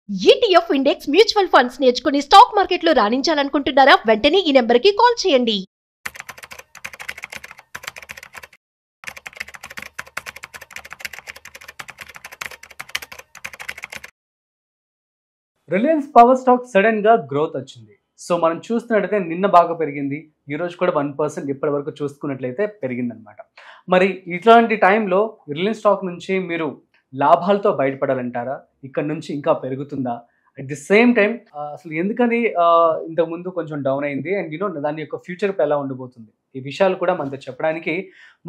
ETF index mutual funds నేర్చుకుని stock మార్కెట్లో రాణించాలనుకుంటున్నారా? వెంటనే ఈ నెంబర్కి కాల్ చేయండి. రిలయన్స్ పవర్ స్టాక్ సడన్ గా గ్రోత్ వచ్చింది. సో మనం చూస్తున్నట్టయితే నిన్న బాగా పెరిగింది, ఈ రోజు కూడా 1% ఇప్పటి వరకు చూసుకున్నట్లయితే పెరిగిందనమాట. మరి ఇట్లాంటి టైంలో రిలయన్స్ స్టాక్ నుంచి మీరు లాభాలతో బయటపడాలంటారా? ఇక్కడ నుంచి ఇంకా పెరుగుతుందా? అట్ ది సేమ్ టైం అసలు ఎందుకని ఇంతకుముందు కొంచెం డౌన్ అయింది అండ్ దాని యొక్క ఫ్యూచర్ ఎలా ఉండబోతుంది, ఈ విషయాలు కూడా మనతో చెప్పడానికి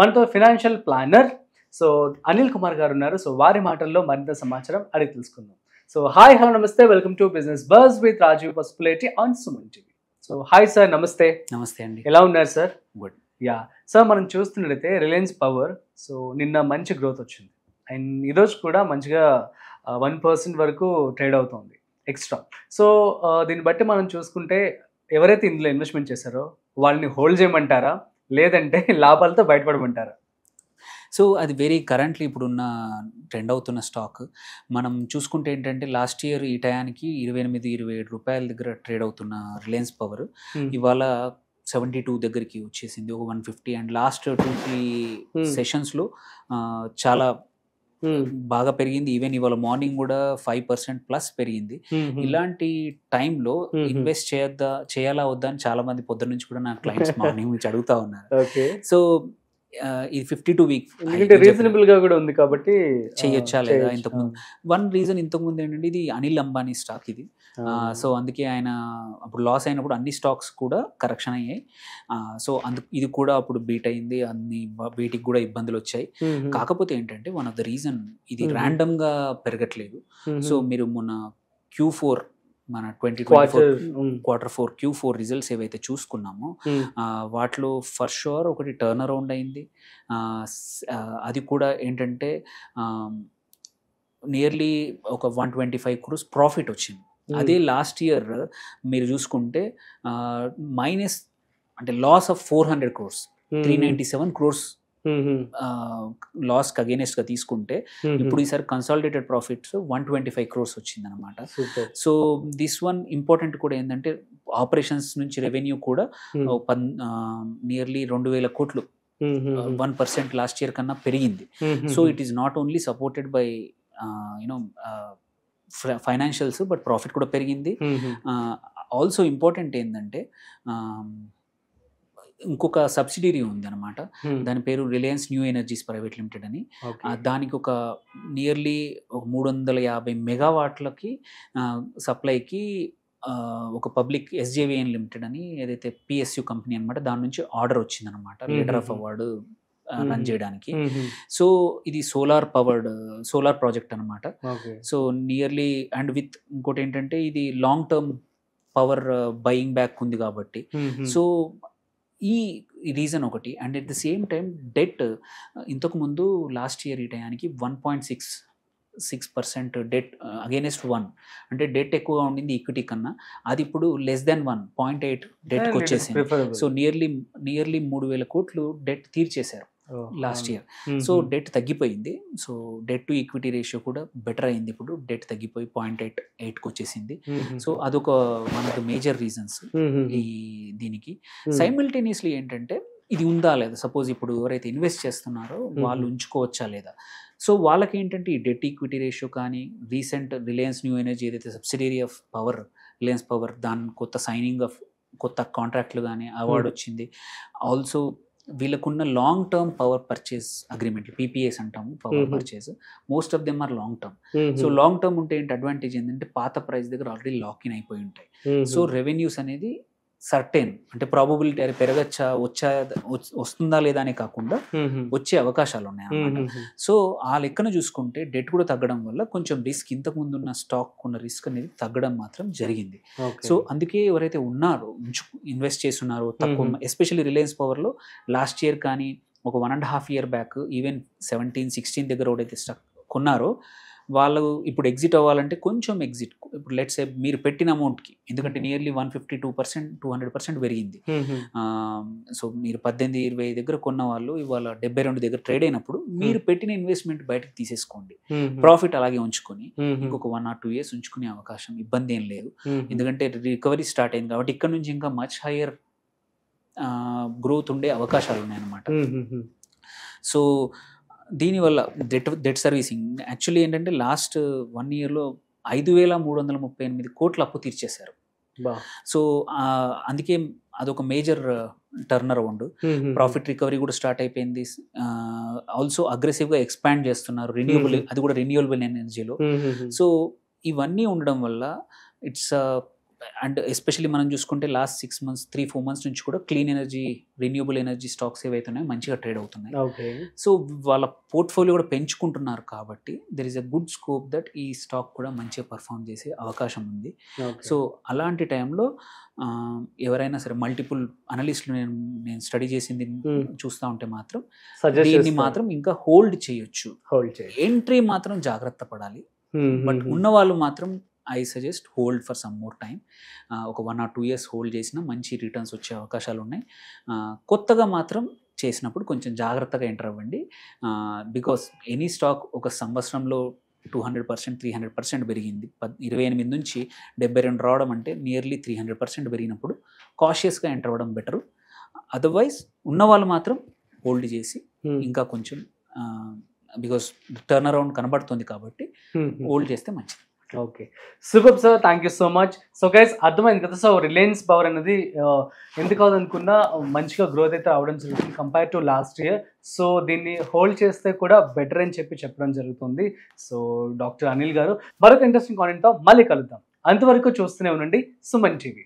మనతో financial planner so Anil Kumar గారు ఉన్నారు. సో వారి మాటల్లో మరింత సమాచారం అడిగి తెలుసుకుందాం. సో హాయ్ హలో నమస్తే, welcome to business buzz with Rajiv Pasupuleti on Suman TV. So hi sir, నమస్తే. నమస్తే అండి. ఎలా ఉన్నారు సార్? గుడ్. యా సార్, మనం చూస్తున్నట్లయితే రిలయన్స్ పవర్ సో నిన్న మంచి గ్రోత్ వచ్చింది అండ్ ఈరోజు కూడా మంచిగా 1% వరకు ట్రేడ్ అవుతుంది ఎక్స్ట్రా. సో దీన్ని బట్టి మనం చూసుకుంటే ఎవరైతే ఇందులో ఇన్వెస్ట్మెంట్ చేశారో వాళ్ళని హోల్డ్ చేయమంటారా, లేదంటే లాభాలతో బయటపడమంటారా? సో అది వెరీ కరెంట్లీ ఇప్పుడున్న ట్రెండ్ అవుతున్న స్టాక్. మనం చూసుకుంటే ఏంటంటే లాస్ట్ ఇయర్ ఈ టయానికి 28-27 రూపాయల దగ్గర ట్రేడ్ అవుతున్న రిలయన్స్ పవర్ ఇవాళ 72 దగ్గరికి వచ్చేసింది, ఒక 150. అండ్ లాస్ట్ 2-3 సెషన్స్లో చాలా బాగా పెరిగింది. ఈవెన్ ఇవాళ మార్నింగ్ కూడా 5% ప్లస్ పెరిగింది. ఇలాంటి టైంలో ఇన్వెస్ట్ చేయాలా వద్దా అని చాలా మంది పొద్దున్న నుంచి కూడా నా క్లయింట్స్ మార్నింగ్ నుంచి అడుగుతా ఉన్నారు. సో ఇది 52 వీక్ రీజనబుల్ గా కూడా ఉంది కాబట్టి చేయొచ్చా లేదా. ఇంతకుముందు వన్ రీజన్ ఇంతకుముందు ఏంటంటే ఇది అనిల్ అంబానీ స్టాక్ ఇది. సో అందుకే ఆయన అప్పుడు లాస్ అయినప్పుడు అన్ని స్టాక్స్ కూడా కరెక్షన్ అయ్యాయి. సో ఇది కూడా అప్పుడు బీట్ అయింది, అన్ని వీటికి కూడా ఇబ్బందులు వచ్చాయి. కాకపోతే ఏంటంటే వన్ ఆఫ్ ద రీజన్ ఇది ర్యాండమ్ గా పెరగట్లేదు. సో మీరు మొన్న Q4 మన 2024 Q4 Q4 రిజల్ట్స్ ఏవైతే చూసుకున్నామో వాటిలో ఫర్ షూర్ ఒకటి టర్న్ అరౌండ్ అయింది. అది కూడా ఏంటంటే నియర్లీ ఒక 125 crores ప్రాఫిట్ వచ్చింది. అదే లాస్ట్ ఇయర్ మీరు చూసుకుంటే మైనస్ అంటే loss of 400 crores, 397 crores loss against గా తీసుకుంటే ఇప్పుడు ఈసారి కన్సాలిడేటెడ్ ప్రాఫిట్స్ 125 crores వచ్చింది అనమాట. సో దిస్ వన్ ఇంపార్టెంట్ కూడా ఏంటంటే ఆపరేషన్స్ నుంచి రెవెన్యూ కూడా నియర్లీ 2,000 కోట్లు 1% లాస్ట్ ఇయర్ కన్నా పెరిగింది. So it is not only supported by financials but profit కూడా పెరిగింది. ఆల్సో ఇంపార్టెంట్ ఏంటంటే ఇంకొక సబ్సిడరీ ఉంది అనమాట, దాని పేరు Reliance new energies private limited అని. దానికి ఒక నియర్లీ 350 మెగావాట్లకి సప్లైకి ఒక పబ్లిక్ SJVN లిమిటెడ్ అని ఏదైతే PSU కంపెనీ అనమాట, దాని నుంచి ఆర్డర్ వచ్చింది అనమాట, లీడర్ ఆఫ్ అవార్డు రన్ చేయడానికి. సో ఇది సోలార్ ప్రాజెక్ట్ అనమాట. సో నియర్లీ అండ్ విత్ ఇంకోటి ఏంటంటే ఇది long term power buying back ఉంది కాబట్టి సో ఈ రీజన్ ఒకటి. And at the same time debt ఇంతకుముందు లాస్ట్ ఇయర్ ఈ టయానికి 1.6% డెట్ అగైనెస్ట్ 1, అంటే డెట్ ఎక్కువగా ఉండింది ఈక్విటీ కన్నా. అది ఇప్పుడు లెస్ దెన్ 1.8 డెట్కి వచ్చేసింది. సో నియర్లీ 3,000 కోట్లు డెట్ తీర్చేశారు లాస్ట్ ఇయర్. సో డెట్ తగ్గిపోయింది. So debt to equity ratio కూడా బెటర్ అయింది, ఇప్పుడు డెట్ తగ్గిపోయి 0.8కి వచ్చేసింది. సో అదొక one of the major reasons ఈ దీనికి. సైమిల్టేనియస్లీ ఏంటంటే ఇది ఉందా లేదా, సపోజ్ ఇప్పుడు ఎవరైతే ఇన్వెస్ట్ చేస్తున్నారో వాళ్ళు ఉంచుకోవచ్చా లేదా. సో వాళ్ళకి ఏంటంటే ఈ డెట్ ఈక్విటీ రేషియో కానీ రీసెంట్ రిలయన్స్ న్యూ ఎనర్జీ ఏదైతే subsidiary of power Reliance power దాని కొత్త సైనింగ్ ఆఫ్ కొత్త కాంట్రాక్ట్లు కానీ అవార్డు వచ్చింది. ఆల్సో వీళ్ళకున్న లాంగ్ టర్మ్ పవర్ పర్చేస్ అగ్రిమెంట్లు PPAs అంటాము, power purchase, most of them are long term. So long term ఉంటే ఏంటి అడ్వాంటేజ్ ఏంటంటే పాత ప్రైస్ దగ్గర ఆల్రెడీ లాక్ ఇన్ అయిపోయి ఉంటాయి. సో రెవెన్యూస్ అనేది సర్టెన్ అంటే ప్రాబబిలిటీ అది పెరగచ్చా వస్తుందా లేదా అనే కాకుండా వచ్చే అవకాశాలు ఉన్నాయి అన్నమాట. సో ఆ లెక్కన చూసుకుంటే డెట్ కూడా తగ్గడం వల్ల కొంచెం రిస్క్, ఇంతకు ముందు ఉన్న స్టాక్ ఉన్న రిస్క్ అనేది తగ్గడం మాత్రం జరిగింది. సో అందుకే ఎవరైతే ఉన్నారో ఇన్వెస్ట్ చేస్తున్నారో తక్కువ, ఎస్పెషల్లీ రిలయన్స్ పవర్లో లాస్ట్ ఇయర్ కానీ ఒక 1.5 year బ్యాక్ ఈవెన్ 17-16 దగ్గర ఎవరైతే స్టాక్ కొన్నారో వాళ్ళు ఇప్పుడు ఎగ్జిట్ అవ్వాలంటే కొంచెం ఎగ్జిట్, ఇప్పుడు లెట్స్ సే మీరు పెట్టిన అమౌంట్కి, ఎందుకంటే నియర్లీ 152%, 200% పెరిగింది. సో మీరు 18-20 దగ్గర కొన్న వాళ్ళు ఇవాళ 72 దగ్గర ట్రేడ్ అయినప్పుడు మీరు పెట్టిన ఇన్వెస్ట్మెంట్ బయటకు తీసేసుకోండి, ప్రాఫిట్ అలాగే ఉంచుకొని ఇంకొక 1 or 2 years ఉంచుకునే అవకాశం, ఇబ్బంది ఏం లేదు. ఎందుకంటే రికవరీ స్టార్ట్ అయింది కాబట్టి ఇక్కడ నుంచి ఇంకా మచ్ హయ్యర్ గ్రోత్ ఉండే అవకాశాలు ఉన్నాయన్నమాట. సో దీనివల్ల డెట్ సర్వీసింగ్ యాక్చువల్లీ ఏంటంటే లాస్ట్ 1 yearలో 5,338 కోట్ల అప్పు తీర్చేశారు. సో అందుకే అదొక major turn around. Profit recovery కూడా స్టార్ట్ అయిపోయింది. ఆల్సో అగ్రెసివ్గా ఎక్స్పాండ్ చేస్తున్నారు రెన్యూబుల్, అది కూడా రెన్యూబుల్ ఎనర్జీలో. సో ఇవన్నీ ఉండడం వల్ల ఇట్స్ అండ్ ఎస్పెషల్లీ మనం చూసుకుంటే లాస్ట్ 6 months 3-4 months నుంచి కూడా clean energy, renewable energy stocks ఏవైతున్నాయో మంచిగా ట్రేడ్ అవుతున్నాయి. సో వాళ్ళ పోర్ట్ఫోలియో కూడా పెంచుకుంటున్నారు కాబట్టి there is a good scope that ఈ స్టాక్ కూడా మంచిగా పర్ఫామ్ చేసే అవకాశం ఉంది. సో అలాంటి టైంలో ఎవరైనా సరే మల్టిపుల్ అనలిస్టులు నేను స్టడీ చేసింది చూస్తూ ఉంటే మాత్రం దీన్ని మాత్రం ఇంకా హోల్డ్ చేయొచ్చు. ఎంట్రీ మాత్రం జాగ్రత్త పడాలి. బట్ ఉన్న వాళ్ళు మాత్రం I suggest hold for some more time. ఒక 1 or 2 years హోల్డ్ చేసినా మంచి రిటర్న్స్ వచ్చే అవకాశాలు ఉన్నాయి. కొత్తగా మాత్రం చేసినప్పుడు కొంచెం జాగ్రత్తగా ఎంటర్ అవ్వండి. బికాస్ ఎనీ స్టాక్ ఒక సంవత్సరంలో 200%, 300% పెరిగింది. 28 నుంచి 72 రావడం అంటే నియర్లీ 300% పెరిగినప్పుడు కాషియస్గా ఎంటర్ అవ్వడం బెటరు. అదర్వైజ్ ఉన్నవాళ్ళు మాత్రం హోల్డ్ చేసి ఇంకా కొంచెం బికాస్ టర్న్ అరౌండ్ కనబడుతుంది కాబట్టి హోల్డ్ చేస్తే మంచిది. Okay, super sir, thank you so much. So guys అర్థమైంది కదా. సో రిలయన్స్ పవర్ అనేది ఎందుకు అనుకున్నా మంచిగా గ్రోత్ అయితే అవడం జరుగుతుంది compare to last year. So దీన్ని హోల్డ్ చేస్తే కూడా బెటర్ అని చెప్పడం జరుగుతుంది. సో డాక్టర్ అనిల్ గారు మరొక ఇంట్రెస్టింగ్ కాంటెంట్తో మళ్ళీ కలుద్దాం. అంతవరకు చూస్తూనే ఉండండి సుమన్ టీవీ.